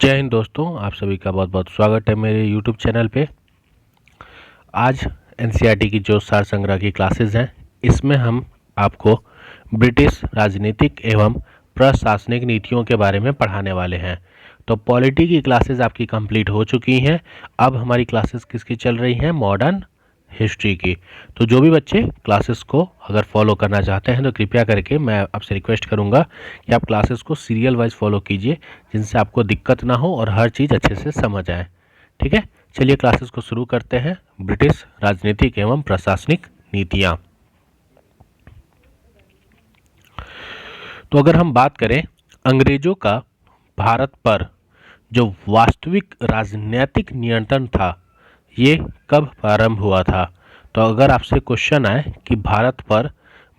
जय हिंद दोस्तों, आप सभी का बहुत बहुत स्वागत है मेरे YouTube चैनल पे। आज NCERT की जो सार संग्रह की क्लासेस हैं, इसमें हम आपको ब्रिटिश राजनीतिक एवं प्रशासनिक नीतियों के बारे में पढ़ाने वाले हैं। तो पॉलिटी की क्लासेस आपकी कंप्लीट हो चुकी हैं। अब हमारी क्लासेस किसकी चल रही हैं? मॉडर्न हिस्ट्री की। तो जो भी बच्चे क्लासेस को अगर फॉलो करना चाहते हैं तो कृपया करके मैं आपसे रिक्वेस्ट करूंगा कि आप क्लासेस को सीरियल वाइज फॉलो कीजिए, जिनसे आपको दिक्कत ना हो और हर चीज़ अच्छे से समझ आए। ठीक है, चलिए क्लासेस को शुरू करते हैं। ब्रिटिश राजनीतिक एवं प्रशासनिक नीतियाँ। तो अगर हम बात करें अंग्रेजों का भारत पर जो वास्तविक राजनीतिक नियंत्रण था, ये कब प्रारंभ हुआ था? तो अगर आपसे क्वेश्चन आए कि भारत पर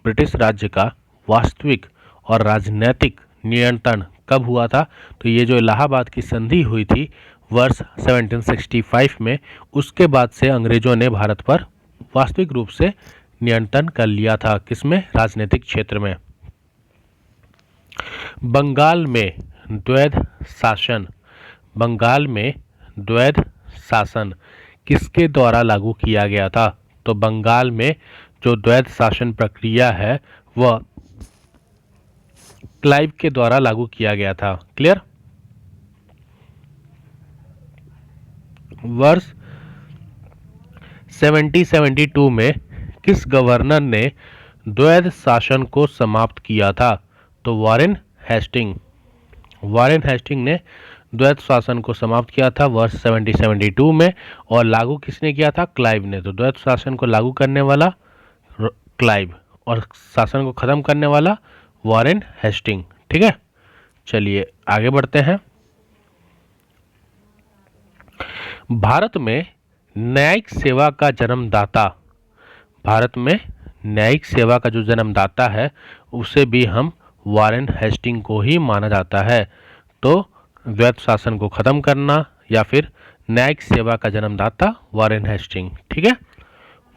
ब्रिटिश राज्य का वास्तविक और राजनीतिक नियंत्रण कब हुआ था, तो ये जो इलाहाबाद की संधि हुई थी वर्ष 1765 में, उसके बाद से अंग्रेजों ने भारत पर वास्तविक रूप से नियंत्रण कर लिया था। किसमें? राजनीतिक क्षेत्र में। बंगाल में द्वैध शासन, बंगाल में द्वैध शासन किसके द्वारा लागू किया गया था? तो बंगाल में जो द्वैध शासन प्रक्रिया है वह क्लाइव के द्वारा लागू किया गया था। क्लियर? वर्ष 1772 में किस गवर्नर ने द्वैध शासन को समाप्त किया था? तो वॉरेन हेस्टिंग। वॉरेन हेस्टिंग ने द्वैध शासन को समाप्त किया था वर्ष 1772 में। और लागू किसने किया था? क्लाइव ने। तो द्वैध शासन को लागू करने वाला क्लाइव और शासन को खत्म करने वाला वॉरेन हेस्टिंग। ठीक है, चलिए आगे बढ़ते हैं। भारत में न्यायिक सेवा का जन्मदाता, भारत में न्यायिक सेवा का जो जन्मदाता है उसे भी हम वॉरेन हेस्टिंग को ही माना जाता है। तो द्वैध शासन को खत्म करना या फिर न्यायिक सेवा का जन्मदाता वॉरेन हेस्टिंग। ठीक है,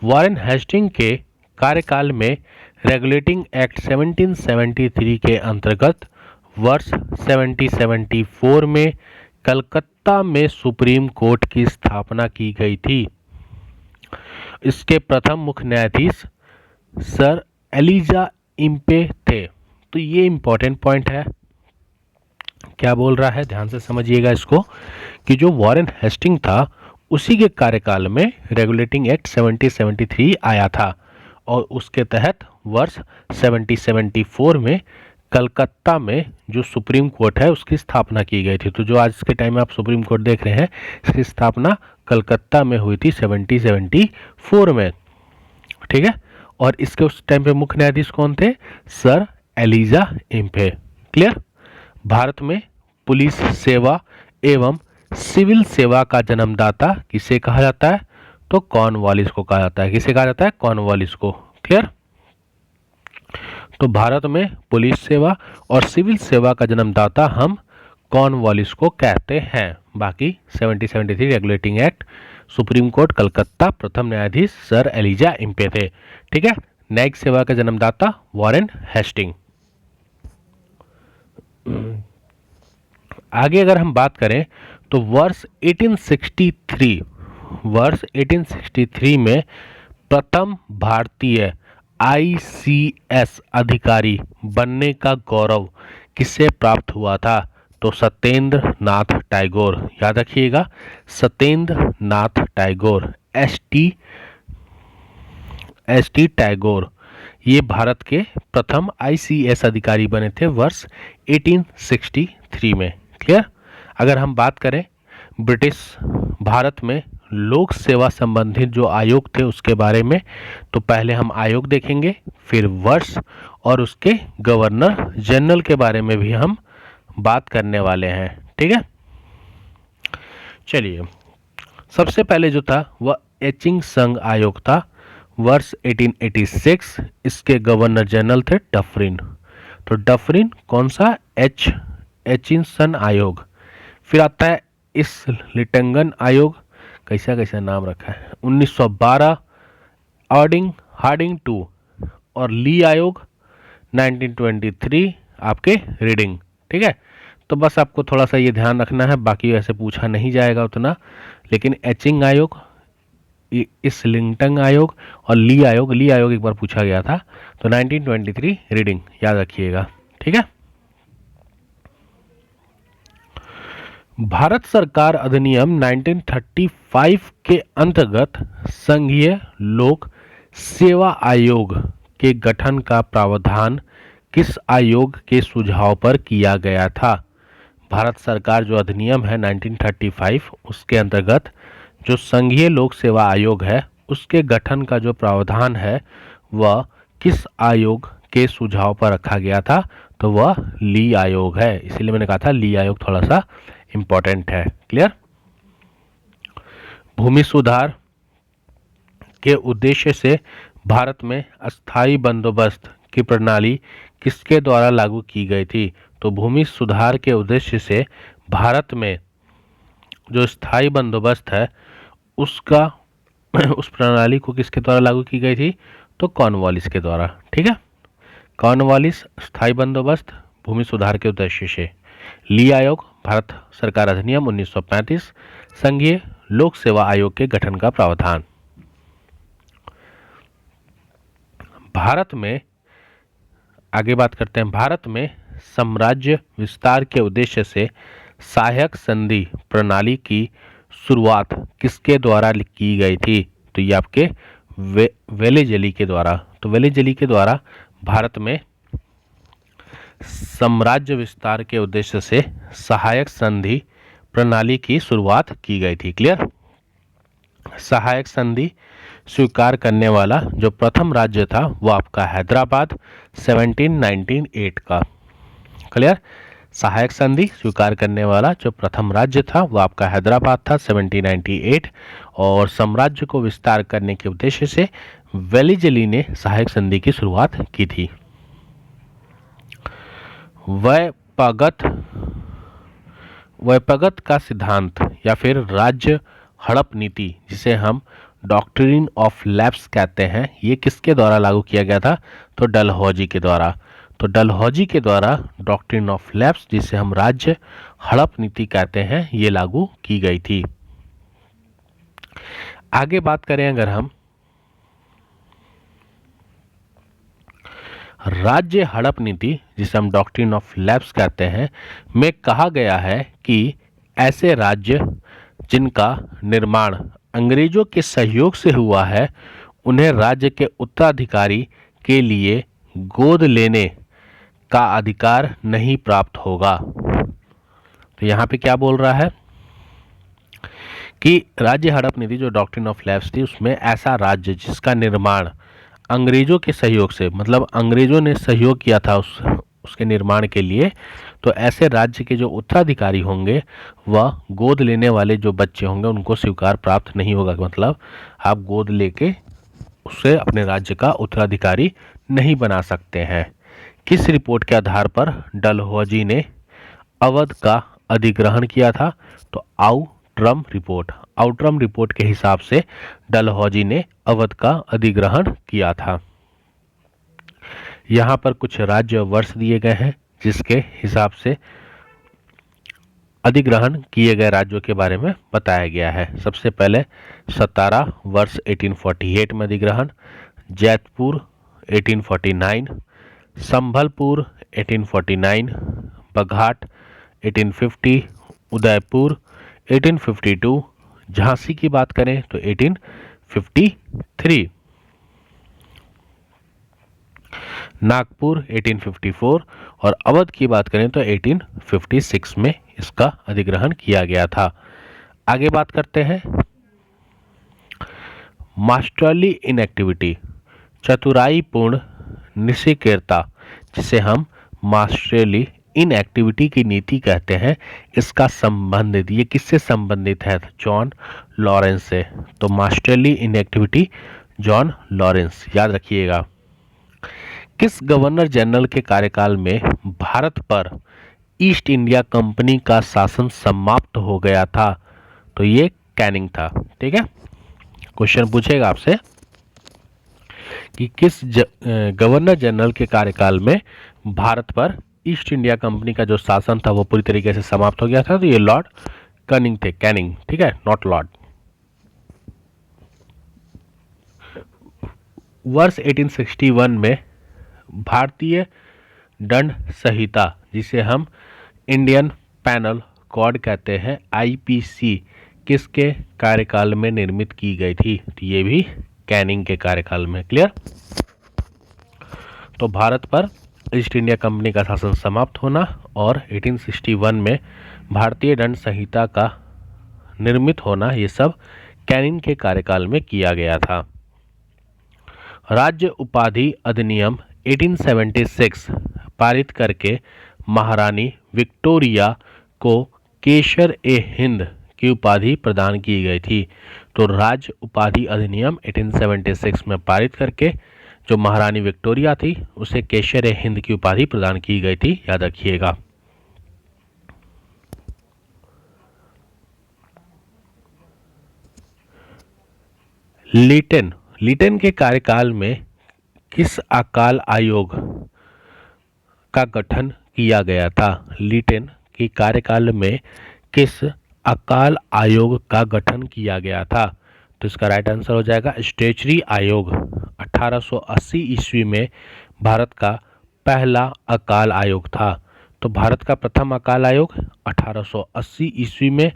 वॉरेन हेस्टिंग के कार्यकाल में रेगुलेटिंग एक्ट 1773 के अंतर्गत वर्ष 1774 में कलकत्ता में सुप्रीम कोर्ट की स्थापना की गई थी। इसके प्रथम मुख्य न्यायाधीश सर एलिजा इम्पे थे। तो ये इंपॉर्टेंट पॉइंट है। क्या बोल रहा है, ध्यान से समझिएगा इसको, कि जो वॉरेन हेस्टिंग था उसी के कार्यकाल में रेगुलेटिंग एक्ट 1773 आया था और उसके तहत वर्ष 1774 में कलकत्ता में जो सुप्रीम कोर्ट है उसकी स्थापना की गई थी। तो जो आज के टाइम में आप सुप्रीम कोर्ट देख रहे हैं, इसकी स्थापना कलकत्ता में हुई थी 1774 में। ठीक है, और इसके उस टाइम पे मुख्य न्यायाधीश कौन थे? Sir Elijah Impey. Clear? Bharat में पुलिस सेवा एवं सिविल सेवा का जन्मदाता किसे कहा जाता है? तो कॉर्नवालिस को कहा जाता है। किसे कहा जाता है? कॉर्नवालिस को। क्लियर? तो भारत में पुलिस सेवा और सिविल सेवा का जन्मदाता हम कॉर्नवालिस को कहते हैं। बाकी 1773 regulating act, supreme court Calcutta, प्रथम न्यायाधीश सर एलिजा इम्पे थे। ठीक है, न्यायिक सेवा का जन्मदाता वॉरेन हेस्टिंग। आगे अगर हम बात करें तो वर्ष 1863 में प्रथम भारतीय ICS अधिकारी बनने का गौरव किसे प्राप्त हुआ था? तो सत्येंद्र नाथ टैगोर। याद रखिएगा, सत्येंद्र नाथ टैगोर, एस टी टैगोर, ये भारत के प्रथम ICS अधिकारी बने थे वर्ष 1863 में। क्लियर? अगर हम बात करें ब्रिटिश भारत में लोक सेवा संबंधित जो आयोग थे उसके बारे में, तो पहले हम आयोग देखेंगे, फिर वर्ष और उसके गवर्नर जनरल के बारे में भी हम बात करने वाले हैं। ठीक है, चलिए सबसे पहले जो था वह एचिंग संघ आयोग था वर्ष 1886। इसके गवर्नर जनरल थे डफरिन। तो डफरिन कौन सा? एचिंसन आयोग। फिर आता है इस लिटंगन आयोग, कैसा कैसा नाम रखा है, 1912। हार्डिंग 2 और ली आयोग 1923 आपके रीडिंग। ठीक है, तो बस आपको थोड़ा सा ये ध्यान रखना है, बाकी वैसे पूछा नहीं जाएगा उतना। लेकिन एचिंग आयोग, इस्लिंगटन आयोग और ली आयोग एक बार पूछा गया था। तो 1923 रीडिंग याद रखिएगा, ठीक है। भारत सरकार अधिनियम 1935 के अंतर्गत संघीय लोक सेवा आयोग के गठन का प्रावधान किस आयोग के सुझाव पर किया गया था? भारत सरकार जो अधिनियम है 1935, उसके अंतर्गत जो संघीय लोक सेवा आयोग है उसके गठन का जो प्रावधान है वह किस आयोग के सुझाव पर रखा गया था? तो वह ली आयोग है। इसीलिए मैंने कहा था ली आयोग थोड़ा सा इंपॉर्टेंट है। क्लियर? भूमि सुधार के उद्देश्य से भारत में अस्थायी बंदोबस्त की प्रणाली किसके द्वारा लागू की गई थी? तो भूमि सुधार के उद्देश्य से भारत में जो स्थायी बंदोबस्त है उसका उस प्रणाली को किसके द्वारा लागू की गई थी? तो कॉर्नवालिस के द्वारा। ठीक है, कॉर्नवालिस स्थायी बंदोबस्त भूमि सुधार के उद्देश्य से। ली आयोग भारत सरकार अधिनियम 1935 संघीय लोक सेवा आयोग के गठन का प्रावधान। भारत में आगे बात करते हैं। भारत में साम्राज्य विस्तार के उद्देश्य से सहायक संधि प्रणाली की शुरुआत किसके द्वारा की गई थी? तो ये आपके वेलेजली के द्वारा। तो वेलेजली के द्वारा भारत में साम्राज्य विस्तार के उद्देश्य से सहायक संधि प्रणाली की शुरुआत की गई थी। क्लियर? सहायक संधि स्वीकार करने वाला जो प्रथम राज्य था वो आपका हैदराबाद 1798 का। क्लियर? सहायक संधि स्वीकार करने वाला जो प्रथम राज्य था वो आपका हैदराबाद था 1798। और साम्राज्य को विस्तार करने के उद्देश्य से वेलिजली ने सहायक संधि की शुरुआत की थी। वैपगत का सिद्धांत या फिर राज्य हड़प नीति, जिसे हम डॉक्ट्रिन ऑफ लैप्स कहते हैं, ये किसके द्वारा लागू किया गया था? तो डलहौजी के द्वारा। तो डलहौजी के द्वारा डॉक्ट्रिन ऑफ लैप्स, जिसे हम राज्य हड़प नीति कहते हैं, ये लागू की गई थी। आगे बात करें अगर हम राज्य हड़प नीति, जिसे हम डॉक्ट्रिन ऑफ लैप्स कहते हैं, में कहा गया है कि ऐसे राज्य जिनका निर्माण अंग्रेजों के सहयोग से हुआ है उन्हें राज्य के उत्तराधिकारी के लिए गोद लेने का अधिकार नहीं प्राप्त होगा। तो यहाँ पे क्या बोल रहा है कि राज्य हड़प नीति जो डॉक्ट्रिन ऑफ लैप्स थी उसमें ऐसा राज्य जिसका निर्माण अंग्रेजों के सहयोग से, मतलब अंग्रेजों ने सहयोग किया था उसके निर्माण के लिए, तो ऐसे राज्य के जो उत्तराधिकारी होंगे वह गोद लेने वाले जो बच्चे होंगे उनको स्वीकार प्राप्त नहीं होगा। मतलब आप गोद लेके उससे अपने राज्य का उत्तराधिकारी नहीं बना सकते हैं। किस रिपोर्ट के आधार पर डलहौजी ने अवध का अधिग्रहण किया था? तो आउट्रम रिपोर्ट। आउट्रम रिपोर्ट के हिसाब से डलहौजी ने अवध का अधिग्रहण किया था। यहाँ पर कुछ राज्य वर्ष दिए गए हैं जिसके हिसाब से अधिग्रहण किए गए राज्यों के बारे में बताया गया है। सबसे पहले सतारा वर्ष 1848 में अधिग्रहण, जैतपुर 1849, संभलपुर 1849, बघाट 1850, उदयपुर 1852, झांसी की बात करें तो 1853, नागपुर 1854 और अवध की बात करें तो 1856 में इसका अधिग्रहण किया गया था। आगे बात करते हैं मास्टरली इनएक्टिविटी, चतुराईपूर्ण निष्क्रियता, जिसे हम मास्टरली इनएक्टिविटी की नीति कहते हैं, इसका संबंधित, ये किससे संबंधित है? जॉन लॉरेंस से। तो मास्टरली इनएक्टिविटी जॉन लॉरेंस, याद रखिएगा। किस गवर्नर जनरल के कार्यकाल में भारत पर ईस्ट इंडिया कंपनी का शासन समाप्त हो गया था? तो ये कैनिंग था। ठीक है, क्वेश्चन पूछेगा आपसे कि किस गवर्नर जनरल के कार्यकाल में भारत पर ईस्ट इंडिया कंपनी का जो शासन था वो पूरी तरीके से समाप्त हो गया था। तो ये लॉर्ड कैनिंग थे, कैनिंग, ठीक है, नॉट लॉर्ड। वर्ष 1861 में भारतीय दंड संहिता, जिसे हम इंडियन पैनल कोड कहते हैं, आईपीसी, किसके कार्यकाल में निर्मित की गई थी? तो ये भी कैनिंग के कार्यकाल में। क्लियर? तो भारत पर ईस्ट इंडिया कंपनी का शासन समाप्त होना और 1861 में भारतीय दंड संहिता का निर्मित होना, ये सब कैनिंग के कार्यकाल में किया गया था। राज्य उपाधि अधिनियम 1876 पारित करके महारानी विक्टोरिया को केसर ए हिंद की उपाधि प्रदान की गई थी। तो राज्य उपाधि अधिनियम 1876 में पारित करके जो महारानी विक्टोरिया थी उसे केसर ए हिंद की उपाधि प्रदान की गई थी, याद रखिएगा। लिटन के कार्यकाल में किस अकाल आयोग का गठन किया गया था? लिटन के कार्यकाल में किस अकाल आयोग का गठन किया गया था? तो इसका राइट आंसर हो जाएगा स्टैचुरी आयोग। 1880 ईस्वी में भारत का पहला अकाल आयोग था। तो भारत का प्रथम अकाल आयोग 1880 ईस्वी में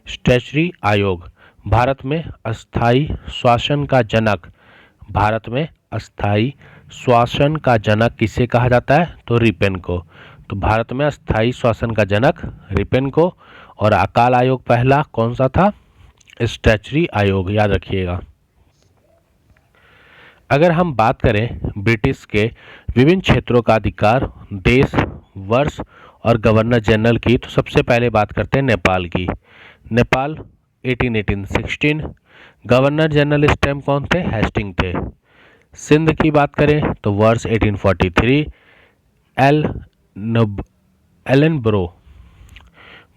स्टैचुरी आयोग। भारत में अस्थाई शासन का जनक, भारत में अस्थाई शासन का जनक किसे कहा जाता है? तो रिपन को। तो भारत में अस्थाई शासन का जनक रिपन को। और अकाल आयोग पहला कौन सा था? स्टैचुरी आयोग, याद रखिएगा। अगर हम बात करें ब्रिटिश के विभिन्न क्षेत्रों का अधिकार, देश, वर्ष और गवर्नर जनरल की, तो सबसे पहले बात करते हैं नेपाल की। नेपाल 1816। गवर्नर जनरल इस टाइम कौन थे? हेस्टिंग थे। सिंध की बात करें तो वर्ष 1843 एलन ब्रो।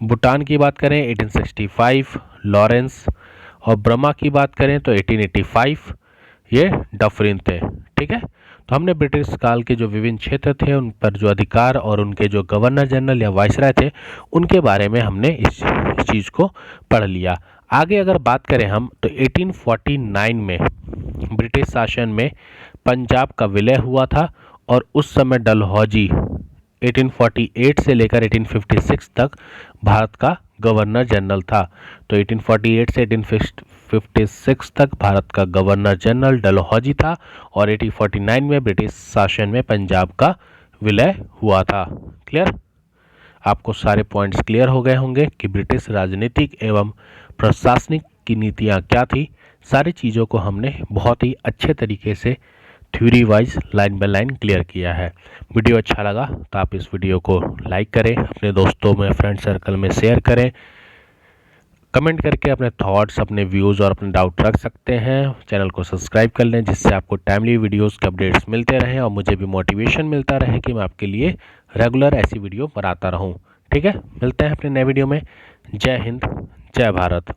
भूटान की बात करें 1865 लॉरेंस। और ब्रह्मा की बात करें तो 1885 ये डफरिन थे। ठीक है, तो हमने ब्रिटिश काल के जो विभिन्न क्षेत्र थे उन पर जो अधिकार और उनके जो गवर्नर जनरल या वाइसराय थे उनके बारे में हमने इस चीज़ को पढ़ लिया। आगे अगर बात करें हम तो 1849 में ब्रिटिश शासन में पंजाब का विलय हुआ था और उस समय डलहौजी 1848 से लेकर 1856 तक भारत का गवर्नर जनरल था। तो 1848 से 1856 तक भारत का गवर्नर जनरल डलहौजी था और 1849 में ब्रिटिश शासन में पंजाब का विलय हुआ था। क्लियर? आपको सारे पॉइंट्स क्लियर हो गए होंगे कि ब्रिटिश राजनीतिक एवं प्रशासनिक की नीतियाँ क्या थी। सारी चीज़ों को हमने बहुत ही अच्छे तरीके से theory wise line by line clear किया है। वीडियो अच्छा लगा तो आप इस वीडियो को लाइक करें, अपने दोस्तों में, फ्रेंड सर्कल में शेयर करें, कमेंट करके अपने थॉट्स, अपने व्यूज़ और अपने डाउट रख सकते हैं। चैनल को सब्सक्राइब कर लें जिससे आपको टाइमली वीडियोस के अपडेट्स मिलते रहें और मुझे भी मोटिवेशन मिलता रहे कि मैं आपके लिए रेगुलर ऐसी वीडियो बनाता रहूं। ठीक है, मिलते हैं अपने नए वीडियो में। जय हिंद, जय भारत।